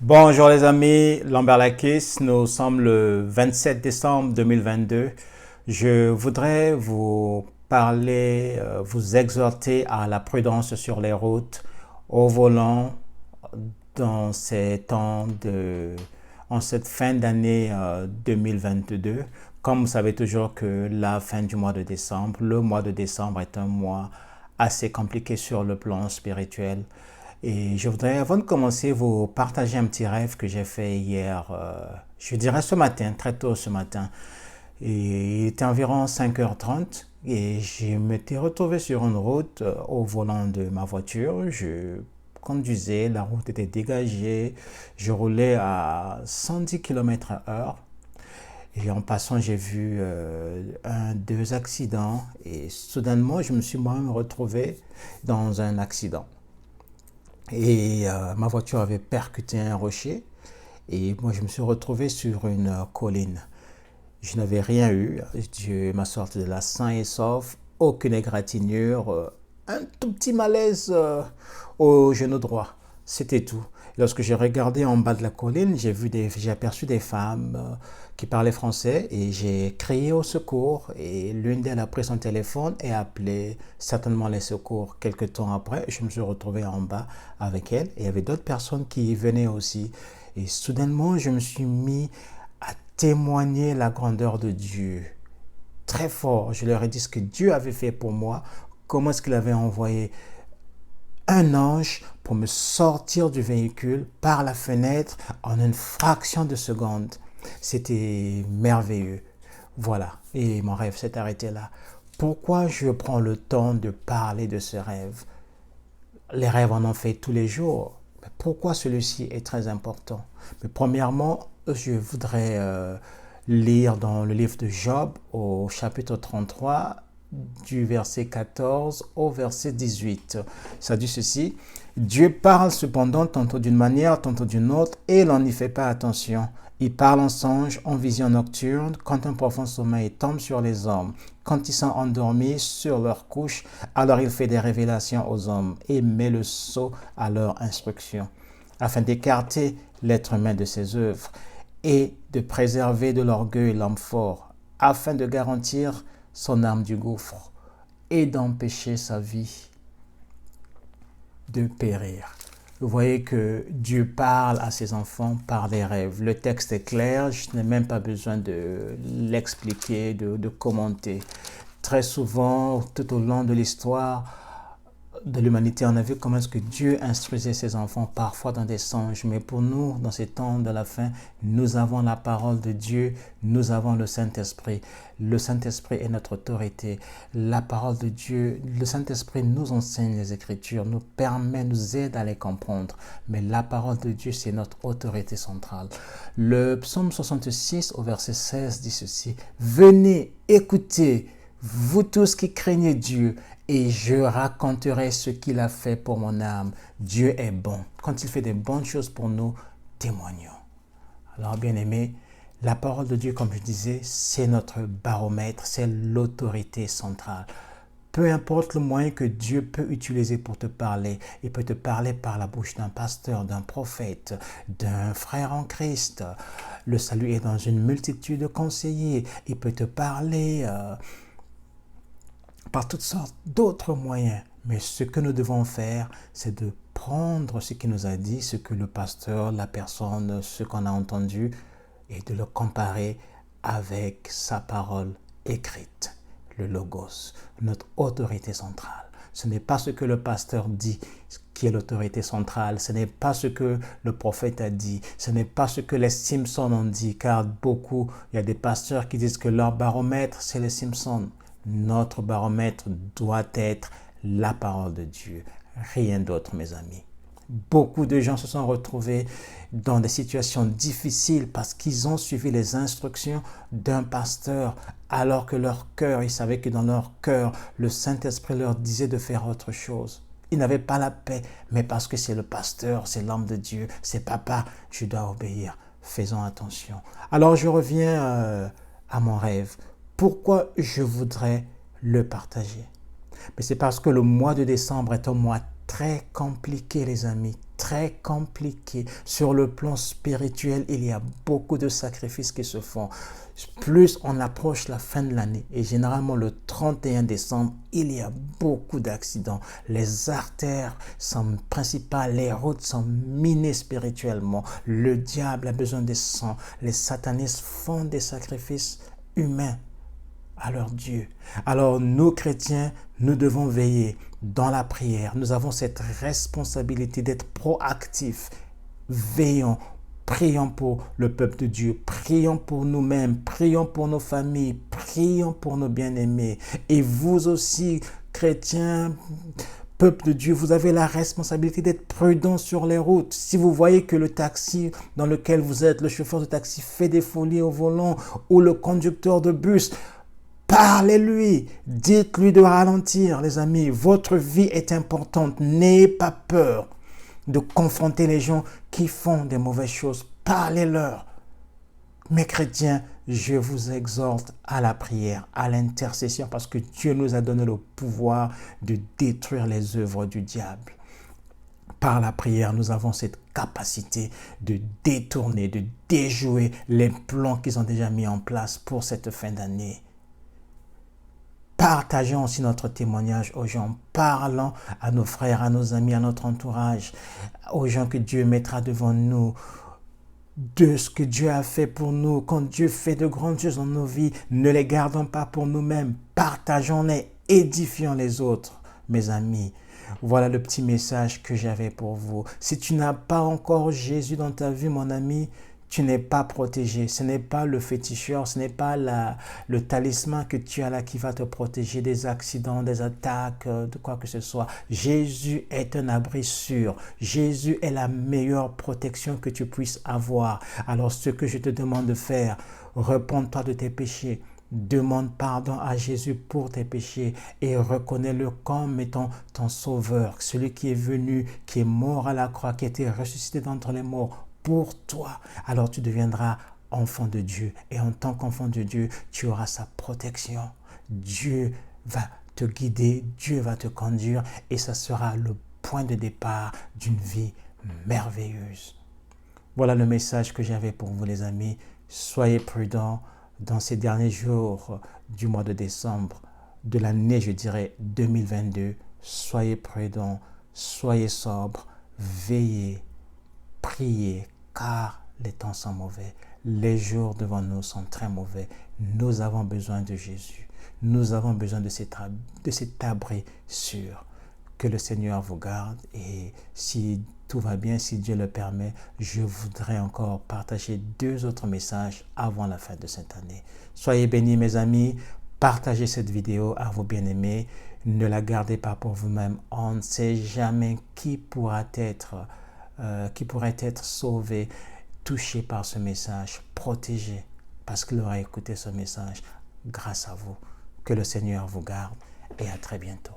Bonjour les amis, Lambert Lakis, nous sommes le 27 décembre 2022. Je voudrais vous parler, vous exhorter à la prudence sur les routes, au volant, dans ces temps en cette fin d'année 2022. Comme vous savez toujours que la fin du mois de décembre, le mois de décembre est un mois assez compliqué sur le plan spirituel. Et je voudrais, avant de commencer, vous partager un petit rêve que j'ai fait hier, je dirais ce matin, très tôt ce matin. Et il était environ 5h30 et je m'étais retrouvé sur une route au volant de ma voiture. Je conduisais, la route était dégagée, je roulais à 110 km/h. Et en passant, j'ai vu deux accidents et soudainement, je me suis moi-même retrouvé dans un accident. Et ma voiture avait percuté un rocher et moi je me suis retrouvé sur une colline. Je n'avais rien eu, Dieu m'a sorti de là sain et sauf, aucune égratignure, un tout petit malaise au genou droit. C'était tout. Lorsque j'ai regardé en bas de la colline, j'ai aperçu des femmes qui parlaient français et j'ai crié au secours et l'une d'elles a pris son téléphone et a appelé certainement les secours. Quelque temps après, je me suis retrouvé en bas avec elle et il y avait d'autres personnes qui venaient aussi. Et soudainement, je me suis mis à témoigner la grandeur de Dieu. Très fort, je leur ai dit ce que Dieu avait fait pour moi, comment est-ce qu'il avait envoyé un ange pour me sortir du véhicule par la fenêtre en une fraction de seconde. C'était merveilleux. Voilà, et mon rêve s'est arrêté là. Pourquoi je prends le temps de parler de ce rêve? Les rêves, on en fait tous les jours. Mais pourquoi celui-ci est très important? Mais premièrement, je voudrais lire dans le livre de Job au chapitre 33 du verset 14 au verset 18. Ça dit ceci: Dieu parle cependant tantôt d'une manière, tantôt d'une autre, et l'on n'y fait pas attention. Il parle en songe, en vision nocturne, quand un profond sommeil tombe sur les hommes. Quand ils sont endormis sur leur couche, alors il fait des révélations aux hommes et met le sceau à leur instruction, afin d'écarter l'être humain de ses œuvres et de préserver de l'orgueil l'homme fort, afin de garantir son âme du gouffre et d'empêcher sa vie de périr. Vous voyez que Dieu parle à ses enfants par des rêves. Le texte est clair, je n'ai même pas besoin de l'expliquer, de commenter. Très souvent, tout au long de l'histoire de l'humanité, on a vu comment est-ce que Dieu instruisait ses enfants, parfois dans des songes. Mais pour nous, dans ces temps de la fin, nous avons la parole de Dieu, nous avons le Saint-Esprit. Le Saint-Esprit est notre autorité. La parole de Dieu, le Saint-Esprit nous enseigne les Écritures, nous permet, nous aide à les comprendre. Mais la parole de Dieu, c'est notre autorité centrale. Le psaume 66 au verset 16 dit ceci: Venez, écoutez, vous tous qui craignez Dieu, et je raconterai ce qu'il a fait pour mon âme. Dieu est bon. Quand il fait des bonnes choses pour nous, témoignons. Alors, bien aimé, la parole de Dieu, comme je disais, c'est notre baromètre, c'est l'autorité centrale. Peu importe le moyen que Dieu peut utiliser pour te parler, il peut te parler par la bouche d'un pasteur, d'un prophète, d'un frère en Christ. Le salut est dans une multitude de conseillers. Il peut te parler par toutes sortes d'autres moyens. Mais ce que nous devons faire, c'est de prendre ce qu'il nous a dit, ce que le pasteur, la personne, ce qu'on a entendu, et de le comparer avec sa parole écrite, le logos, notre autorité centrale. Ce n'est pas ce que le pasteur dit qui est l'autorité centrale, ce n'est pas ce que le prophète a dit, ce n'est pas ce que les Simpsons ont dit, car il y a des pasteurs qui disent que leur baromètre, c'est les Simpsons. Notre baromètre doit être la parole de Dieu, rien d'autre, mes amis. Beaucoup de gens se sont retrouvés dans des situations difficiles parce qu'ils ont suivi les instructions d'un pasteur, alors que leur cœur, ils savaient que dans leur cœur, le Saint-Esprit leur disait de faire autre chose. Ils n'avaient pas la paix, mais parce que c'est le pasteur, c'est l'homme de Dieu, c'est papa, je dois obéir. Faisons attention. Alors je reviens à mon rêve. Pourquoi je voudrais le partager? Mais c'est parce que le mois de décembre est un mois très compliqué, les amis, très compliqué. Sur le plan spirituel, il y a beaucoup de sacrifices qui se font. Plus on approche la fin de l'année, et généralement le 31 décembre, il y a beaucoup d'accidents. Les artères sont principales, les routes sont minées spirituellement. Le diable a besoin de sang. Les satanistes font des sacrifices humains à leur Dieu. Alors nous, chrétiens, nous devons veiller dans la prière. Nous avons cette responsabilité d'être proactifs. Veillons, prions pour le peuple de Dieu, prions pour nous-mêmes, prions pour nos familles, prions pour nos bien-aimés. Et vous aussi, chrétiens, peuple de Dieu, vous avez la responsabilité d'être prudent sur les routes. Si vous voyez que le taxi dans lequel vous êtes, le chauffeur de taxi fait des folies au volant, ou le conducteur de bus, parlez-lui, dites-lui de ralentir, les amis. Votre vie est importante. N'ayez pas peur de confronter les gens qui font des mauvaises choses. Parlez-leur. Mes chrétiens, je vous exhorte à la prière, à l'intercession, parce que Dieu nous a donné le pouvoir de détruire les œuvres du diable. Par la prière, nous avons cette capacité de détourner, de déjouer les plans qu'ils ont déjà mis en place pour cette fin d'année. Partageons aussi notre témoignage aux gens, parlons à nos frères, à nos amis, à notre entourage, aux gens que Dieu mettra devant nous, de ce que Dieu a fait pour nous. Quand Dieu fait de grandes choses dans nos vies, ne les gardons pas pour nous-mêmes, partageons-les, édifions les autres, mes amis. Voilà le petit message que j'avais pour vous. Si tu n'as pas encore Jésus dans ta vie, mon ami, tu n'es pas protégé. Ce n'est pas le féticheur, ce n'est pas le talisman que tu as là qui va te protéger des accidents, des attaques, de quoi que ce soit. Jésus est un abri sûr. Jésus est la meilleure protection que tu puisses avoir. Alors ce que je te demande de faire, repens-toi de tes péchés. Demande pardon à Jésus pour tes péchés et reconnais-le comme étant ton sauveur, celui qui est venu, qui est mort à la croix, qui a été ressuscité d'entre les morts pour toi. Alors tu deviendras enfant de Dieu et en tant qu'enfant de Dieu, tu auras sa protection. Dieu va te guider, Dieu va te conduire et ça sera le point de départ d'une vie merveilleuse. Voilà le message que j'avais pour vous, les amis. Soyez prudents dans ces derniers jours du mois de décembre, de l'année, je dirais, 2022. Soyez prudents, soyez sobres, veillez, priez, car les temps sont mauvais. Les jours devant nous sont très mauvais. Nous avons besoin de Jésus. Nous avons besoin de cet abri sûr. Que le Seigneur vous garde et si tout va bien, si Dieu le permet, je voudrais encore partager 2 autres messages avant la fin de cette année. Soyez bénis, mes amis. Partagez cette vidéo à vos bien-aimés. Ne la gardez pas pour vous-même. On ne sait jamais qui pourrait être sauvé, touché par ce message, protégé, parce qu'il aura écouté ce message grâce à vous. Que le Seigneur vous garde et à très bientôt.